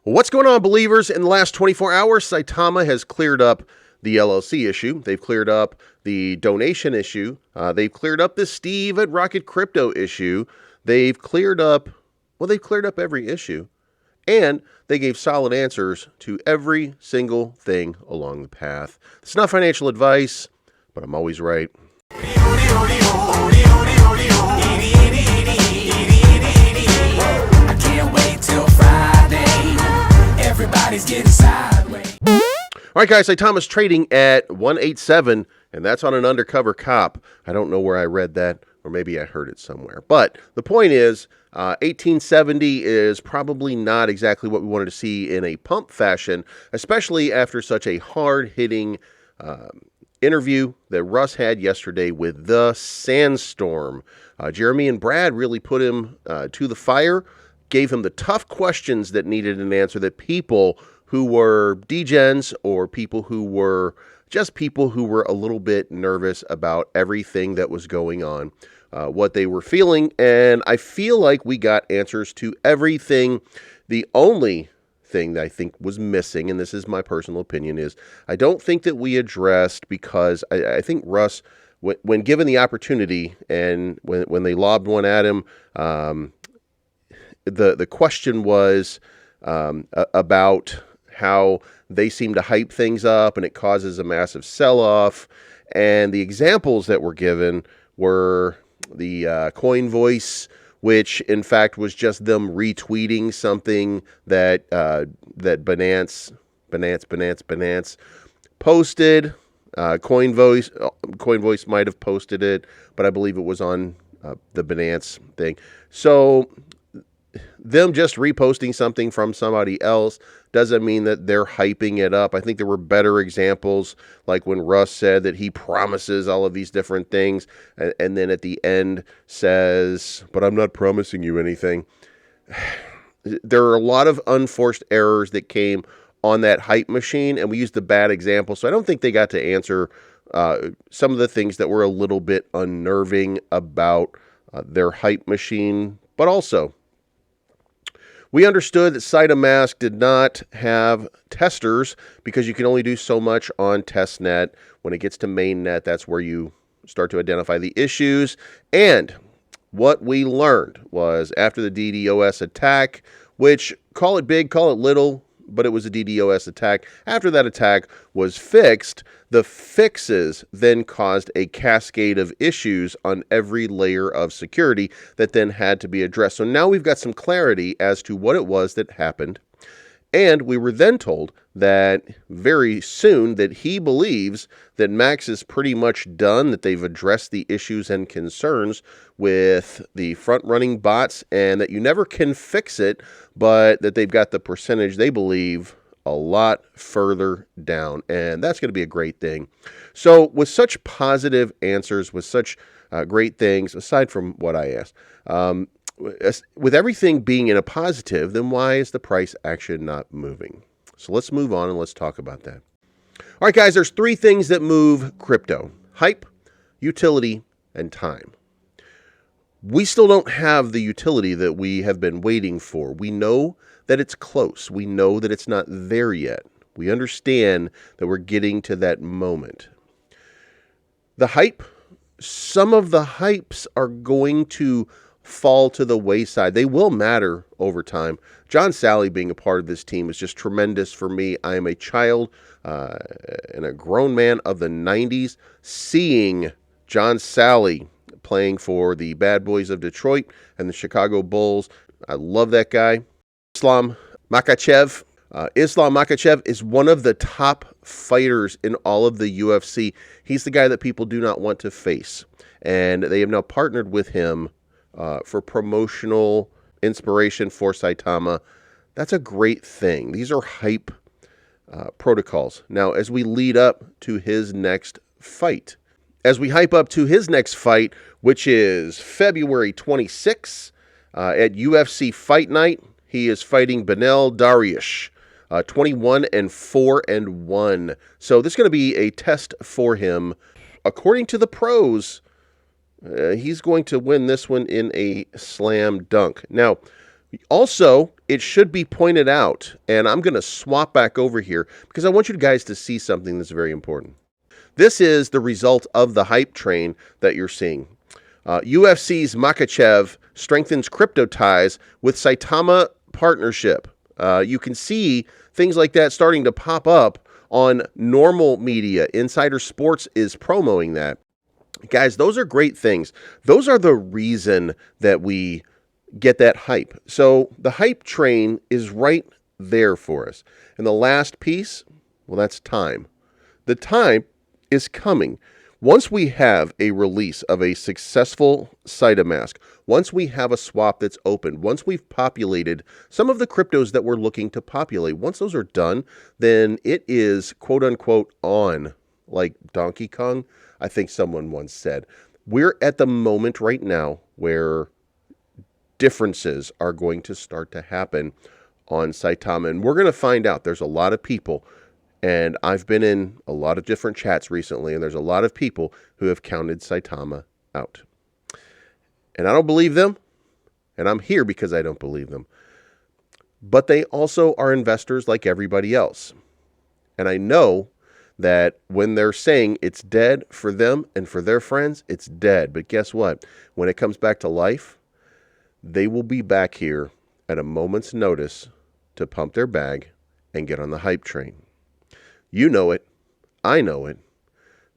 What's going on, Believers? In the last 24 hours, Saitama has cleared up the LLC issue. They've cleared up the donation issue. They've cleared up the Steve at Rocket Crypto issue. They've cleared up every issue. And they gave solid answers to every single thing along the path. It's not financial advice, but I'm always right. I can't wait till Friday. Everybody's getting sideways. All right, guys, Saitama's trading at 187, and that's on an undercover cop. I don't know where I read that, or maybe I heard it somewhere. But the point is, 1870 is probably not exactly what we wanted to see in a pump fashion, especially after such a hard-hitting interview that Russ had yesterday with the Sandstorm. Jeremy and Brad really put him to the fire, gave him the tough questions that needed an answer that people who were degens or people who were a little bit nervous about everything that was going on, what they were feeling. And I feel like we got answers to everything. The only thing that I think was missing, and this is my personal opinion, is I don't think that we addressed, because I think Russ, when given the opportunity and when they lobbed one at him, the question was about how they seem to hype things up and it causes a massive sell-off. And the examples that were given were the coin voice, which in fact was just them retweeting something that that Binance posted. Coin voice might have posted it, but I believe it was on the Binance thing. So them just reposting something from somebody else doesn't mean that they're hyping it up. I think there were better examples, like when Russ said that he promises all of these different things, and then at the end says, but I'm not promising you anything. There are a lot of unforced errors that came on that hype machine, and we used the bad example, so I don't think they got to answer some of the things that were a little bit unnerving about their hype machine. But also, we understood that Saitamask did not have testers because you can only do so much on testnet. When it gets to mainnet, that's where you start to identify the issues. And what we learned was after the DDoS attack, which, call it big, call it little, but it was a DDoS attack. After that attack was fixed, the fixes then caused a cascade of issues on every layer of security that then had to be addressed. So now we've got some clarity as to what it was that happened. And we were then told that very soon that he believes that Max is pretty much done, that they've addressed the issues and concerns with the front-running bots, and that you never can fix it, but that they've got the percentage, they believe, a lot further down. And that's going to be a great thing. So with such positive answers, with such great things, aside from what I asked, with everything being in a positive, then why is the price action not moving? So let's move on and let's talk about that. All right, guys, there's three things that move crypto: hype, utility, and time. We still don't have the utility that we have been waiting for. We know that it's close. We know that it's not there yet. We understand that we're getting to that moment. The hype, some of the hypes are going to fall to the wayside. They will matter over time. John Sally being a part of this team is just tremendous for me. I am a child and a grown man of the 90s, seeing John Sally playing for the Bad Boys of Detroit and the Chicago Bulls. I love that guy. Islam Makhachev. Islam Makhachev is one of the top fighters in all of the UFC. He's the guy that people do not want to face. And they have now partnered with him for promotional inspiration for Saitama. That's a great thing. These are hype protocols. Now, as we lead up to his next fight, as we hype up to his next fight, which is February 26th at UFC Fight Night, he is fighting Benel Dariush, 21-4-1. So this is going to be a test for him. According to the pros, he's going to win this one in a slam dunk. Now, Also, it should be pointed out, and I'm going to swap back over here because I want you guys to see something that's very important. This is the result of the hype train that you're seeing. UFC's Makhachev strengthens crypto ties with Saitama partnership. You can see things like that starting to pop up on normal media. Insider Sports is promoting that. Guys, those are great things. Those are the reason that we get that hype. So the hype train is right there for us. And the last piece, well, that's time. The time is coming. Once we have a release of a successful Saitamask, once we have a swap that's open, once we've populated some of the cryptos that we're looking to populate, once those are done, then it is quote unquote on, like Donkey Kong, I think someone once said. We're at the moment right now where differences are going to start to happen on Saitama. And we're going to find out. There's a lot of people, and I've been in a lot of different chats recently, and there's a lot of people who have counted Saitama out. And I don't believe them, and I'm here because I don't believe them. But they also are investors like everybody else. And I know that when they're saying it's dead for them and for their friends, it's dead. But guess what? When it comes back to life, they will be back here at a moment's notice to pump their bag and get on the hype train. You know it. I know it.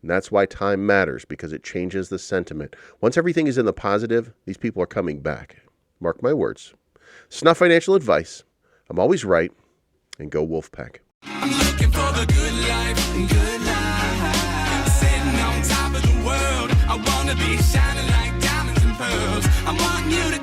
And that's why time matters, because it changes the sentiment. Once everything is in the positive, these people are coming back. Mark my words. It's not financial advice. I'm always right. And go Wolfpack. I'm looking for the good life, good life. Sitting on top of the world. I wanna be shining like diamonds and pearls. I want you to